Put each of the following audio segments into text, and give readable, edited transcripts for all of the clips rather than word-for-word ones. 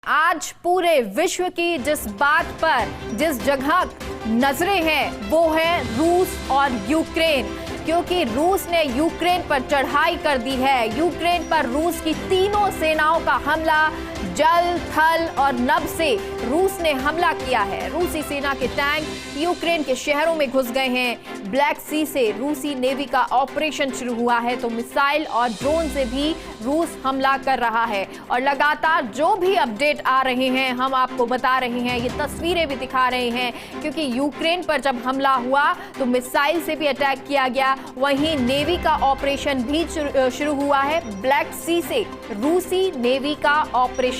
आज पूरे विश्व की जिस बात पर जिस जगह नजरें हैं वो है रूस और यूक्रेन, क्योंकि रूस ने यूक्रेन पर चढ़ाई कर दी है। यूक्रेन पर रूस की तीनों सेनाओं का हमला, जल, थल और नभ से रूस ने हमला किया है। रूसी सेना के टैंक यूक्रेन के शहरों में घुस गए हैं। ब्लैक सी से रूसी नेवी का ऑपरेशन शुरू हुआ है, तो मिसाइल और ड्रोन से भी रूस हमला कर रहा है। और लगातार जो भी अपडेट आ रहे हैं हम आपको बता रहे हैं, ये तस्वीरें भी दिखा रहे हैं, क्योंकि यूक्रेन पर जब हमला हुआ तो मिसाइल से भी अटैक किया गया, वहीं नेवी का ऑपरेशन भी शुरू हुआ है। ब्लैक सी से रूसी नेवी का ऑपरेशन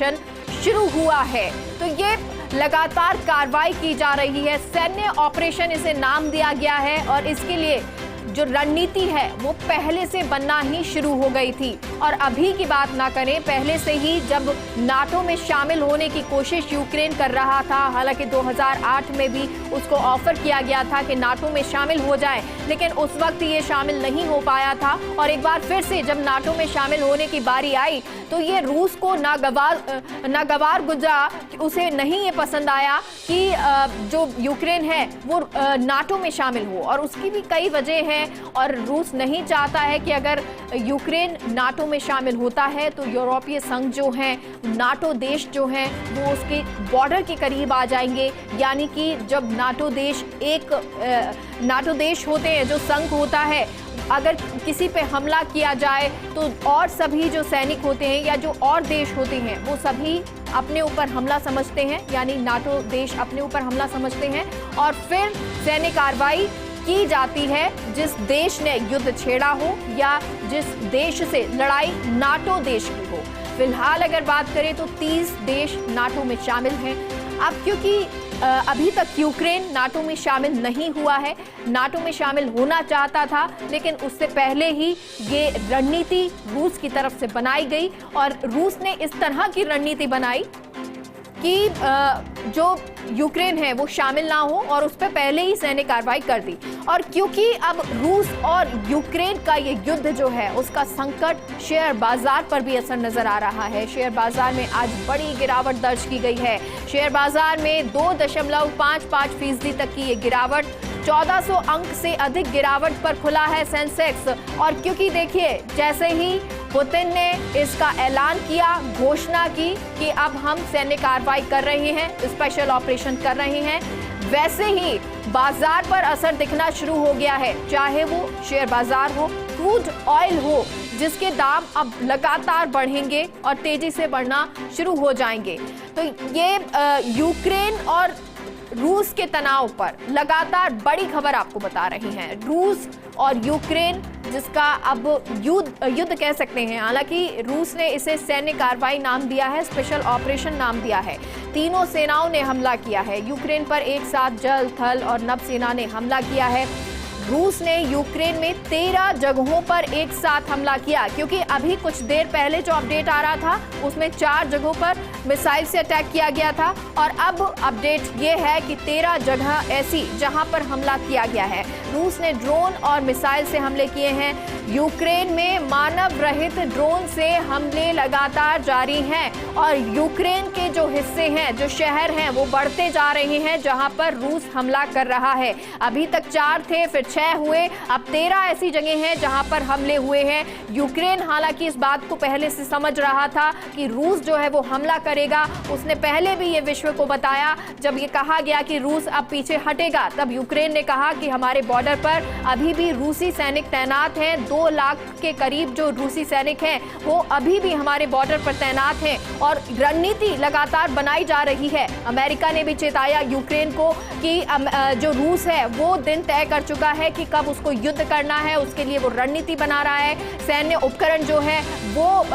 शुरू हुआ है, तो ये लगातार कार्रवाई की जा रही है। सैन्य ऑपरेशन इसे नाम दिया गया है और इसके लिए जो रणनीति है वो पहले से बनना ही शुरू हो गई थी। और अभी की बात ना करें, पहले से ही जब नाटो में शामिल होने की कोशिश यूक्रेन कर रहा था, हालांकि 2008 में भी उसको ऑफर किया गया था कि नाटो में शामिल हो जाए, लेकिन उस वक्त ये शामिल नहीं हो पाया था। और एक बार फिर से जब नाटो में शामिल होने की बारी आई तो ये रूस को नागवार गुजरा, उसे नहीं ये पसंद आया कि जो यूक्रेन है वो नाटो में शामिल हो, और उसकी भी कई वजह हैं। और रूस नहीं चाहता है कि अगर यूक्रेन नाटो में शामिल होता है तो यूरोपीय संघ जो है, नाटो देश जो हैं वो उसके बॉर्डर के करीब आ जाएंगे। यानी कि जब नाटो देश होते हैं, जो संघ होता है, अगर किसी पे हमला किया जाए तो और सभी जो सैनिक होते हैं या जो और देश होते हैं वो सभी अपने ऊपर हमला समझते हैं, यानी नाटो देश अपने ऊपर हमला समझते हैं और फिर सैन्य कार्रवाई की जाती है जिस देश ने युद्ध छेड़ा हो या जिस देश से लड़ाई नाटो देश की हो। फिलहाल अगर बात करें तो 30 देश नाटो में शामिल हैं। अब क्योंकि अभी तक यूक्रेन नाटो में शामिल नहीं हुआ है, नाटो में शामिल होना चाहता था, लेकिन उससे पहले ही ये रणनीति रूस की तरफ से बनाई गई। और रूस ने इस तरह की रणनीति बनाई कि जो यूक्रेन है वो शामिल ना हो और उस पर पहले ही सैन्य कार्रवाई कर दी। और क्योंकि अब रूस और यूक्रेन का ये युद्ध जो है उसका संकट शेयर बाजार पर भी असर नजर आ रहा है। शेयर बाजार में आज बड़ी गिरावट दर्ज की गई है। शेयर बाजार में 2.55% तक की ये गिरावट, 1400 अंक से अधिक गिरावट पर खुला है सेंसेक्स। और क्योंकि देखिए, जैसे ही पुतिन ने इसका ऐलान किया, घोषणा की कि अब हम सैन्य कार्रवाई कर रहे हैं, स्पेशल ऑपरेशन कर रहे हैं, वैसे ही बाजार पर असर दिखना शुरू हो गया है। चाहे वो शेयर बाजार हो, क्रूड ऑयल हो, जिसके दाम अब लगातार बढ़ेंगे और तेजी से बढ़ना शुरू हो जाएंगे। तो ये यूक्रेन और रूस के तनाव पर लगातार बड़ी खबर आपको बता रही हैं। रूस और यूक्रेन, जिसका अब युद्ध कह सकते हैं, हालांकि रूस ने इसे सैन्य कार्रवाई नाम दिया है, स्पेशल ऑपरेशन नाम दिया है। तीनों सेनाओं ने हमला किया है यूक्रेन पर, एक साथ जल, थल और नभ सेना ने हमला किया है। रूस ने यूक्रेन में 13 जगहों पर एक साथ हमला किया, क्योंकि अभी कुछ देर पहले जो अपडेट आ रहा था उसमें 4 जगहों पर मिसाइल से अटैक किया गया था, और अब अपडेट ये है कि 13 जगह ऐसी जहां पर हमला किया गया है। रूस ने ड्रोन और मिसाइल से हमले किए हैं। यूक्रेन में मानव रहित ड्रोन से हमले लगातार जारी हैं और यूक्रेन के जो हिस्से हैं, जो शहर हैं, वो बढ़ते जा रहे हैं जहां पर रूस हमला कर रहा है। अभी तक 4 थे, फिर 6 हुए, अब 13 ऐसी जगह हैं जहां पर हमले हुए हैं। यूक्रेन हालांकि इस बात को पहले से समझ रहा था कि रूस जो है वो हमला करेगा। उसने पहले भी ये विश्व को बताया, जब ये कहा गया कि रूस अब पीछे हटेगा, तब यूक्रेन ने कहा कि हमारे बॉर्डर पर अभी भी रूसी सैनिक तैनात हैं। 2 लाख के करीब जो रूसी सैनिक हैं वो अभी भी हमारे बॉर्डर पर तैनात हैं, और रणनीति लगातार बनाई जा रही है। अमेरिका ने भी चेताया यूक्रेन को कि जो रूस है वो दिन तय कर चुका है कि कब उसको युद्ध करना है, उसके लिए वो रणनीति बना रहा है। सैन्य उपकरण जो है वो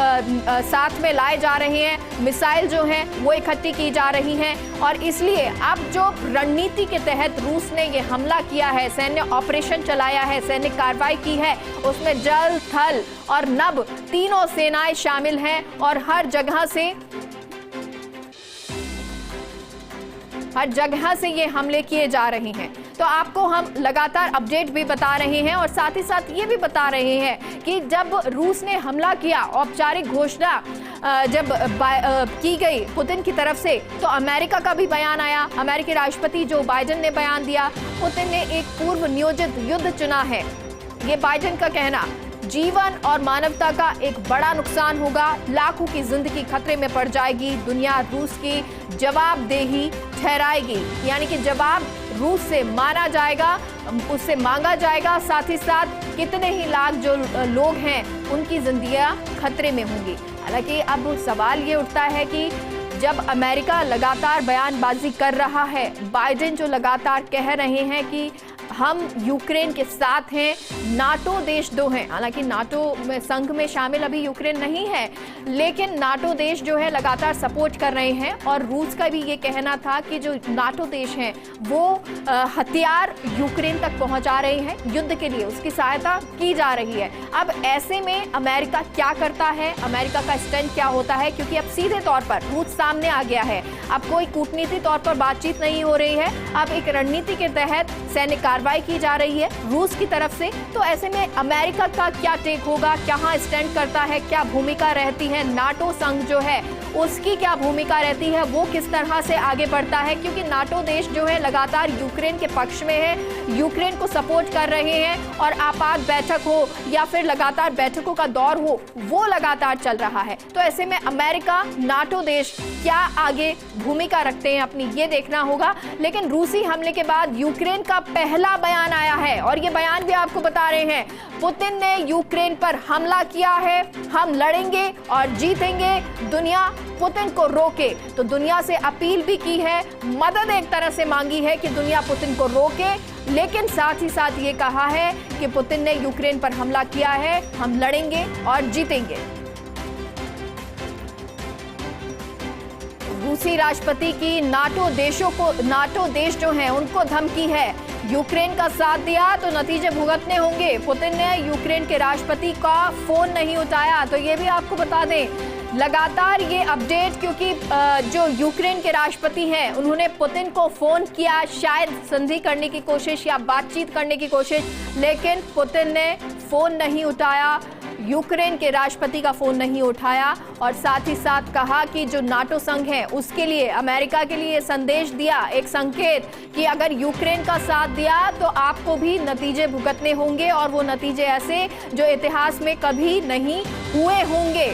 साथ में लाए जा रहे हैं, मिसाइल जो है वो इकट्ठी की जा रही हैं, और इसलिए अब जो रणनीति के तहत रूस ने ये हमला किया है, सैन्य ऑपरेशन चलाया है, सैन्य कार्रवाई की है, उसमें जल, थल और नभ तीनों सेनाएं शामिल हैं, और हर जगह से ये हमले किए जा रहे हैं। तो आपको हम लगातार अपडेट भी बता रहे हैं और साथ ही साथ ये भी बता रहे हैं कि जब रूस ने हमला किया, औपचारिक घोषणा जब की गई पुतिन की तरफ से, तो अमेरिका का भी बयान आया। अमेरिकी राष्ट्रपति जो बाइडेन ने बयान दिया, पुतिन ने एक पूर्व नियोजित युद्ध चुना है, ये बाइडेन का कहना। जीवन और मानवता का एक बड़ा नुकसान होगा, लाखों की जिंदगी खतरे में पड़ जाएगी, दुनिया रूस की जवाबदेही ठहराएगी। यानी कि जवाब रूस से माना जाएगा, उससे मांगा जाएगा। साथ ही साथ कितने ही लाख जो लोग हैं उनकी जिंदगियां खतरे में होंगी। हालांकि अब सवाल ये उठता है कि जब अमेरिका लगातार बयानबाजी कर रहा है, बाइडेन जो लगातार कह रहे हैं कि हम यूक्रेन के साथ हैं, नाटो देश दो हैं, हालांकि नाटो में संघ में शामिल अभी यूक्रेन नहीं है, लेकिन नाटो देश जो है लगातार सपोर्ट कर रहे हैं। और रूस का भी ये कहना था कि जो नाटो देश हैं वो हथियार यूक्रेन तक पहुंचा रहे हैं, युद्ध के लिए उसकी सहायता की जा रही है। अब ऐसे में अमेरिका क्या करता है, अमेरिका का स्टैंड क्या होता है, क्योंकि अब सीधे तौर पर रूस सामने आ गया है। अब कोई कूटनीतिक तौर पर बातचीत नहीं हो रही है, अब एक रणनीति के तहत सैन्य कार्रवाई की जा रही है रूस की तरफ से। तो ऐसे में अमेरिका का क्या टेक होगा, कहां स्टैंड करता है, क्या भूमिका रहती है, नाटो संघ जो है उसकी क्या भूमिका रहती है, वो किस तरह से आगे बढ़ता है, क्योंकि नाटो देश जो है लगातार यूक्रेन के पक्ष में है, यूक्रेन को सपोर्ट कर रहे हैं। और आपात बैठक हो या फिर लगातार बैठकों का दौर हो, वो लगातार चल रहा है। तो ऐसे में अमेरिका, नाटो देश क्या आगे भूमिका रखते हैं अपनी, ये देखना होगा। लेकिन रूसी हमले के बाद यूक्रेन का पहला बयान आया है, और ये बयान भी आपको बता रहे हैं, पुतिन ने यूक्रेन पर हमला किया है, हम लड़ेंगे और जीतेंगे, दुनिया पुतिन को रोके। तो दुनिया से अपील भी की है, मदद एक तरह से मांगी है कि दुनिया पुतिन को रोके, लेकिन साथ ही साथ ये कहा है कि पुतिन ने यूक्रेन पर हमला किया है, हम लड़ेंगे और जीतेंगे। रूसी राष्ट्रपति की नाटो देश जो हैं उनको धमकी है, यूक्रेन का साथ दिया तो नतीजे भुगतने होंगे। पुतिन ने यूक्रेन के राष्ट्रपति का फोन नहीं उठाया। तो ये भी आपको बता दें, लगातार ये अपडेट, क्योंकि जो यूक्रेन के राष्ट्रपति हैं उन्होंने पुतिन को फोन किया, शायद संधि करने की कोशिश या बातचीत करने की कोशिश, लेकिन पुतिन ने फोन नहीं उठाया, यूक्रेन के राष्ट्रपति का फोन नहीं उठाया। और साथ ही साथ कहा कि जो नाटो संघ है उसके लिए, अमेरिका के लिए संदेश दिया, एक संकेत कि अगर यूक्रेन का साथ दिया तो आपको भी नतीजे भुगतने होंगे, और वो नतीजे ऐसे जो इतिहास में कभी नहीं हुए होंगे।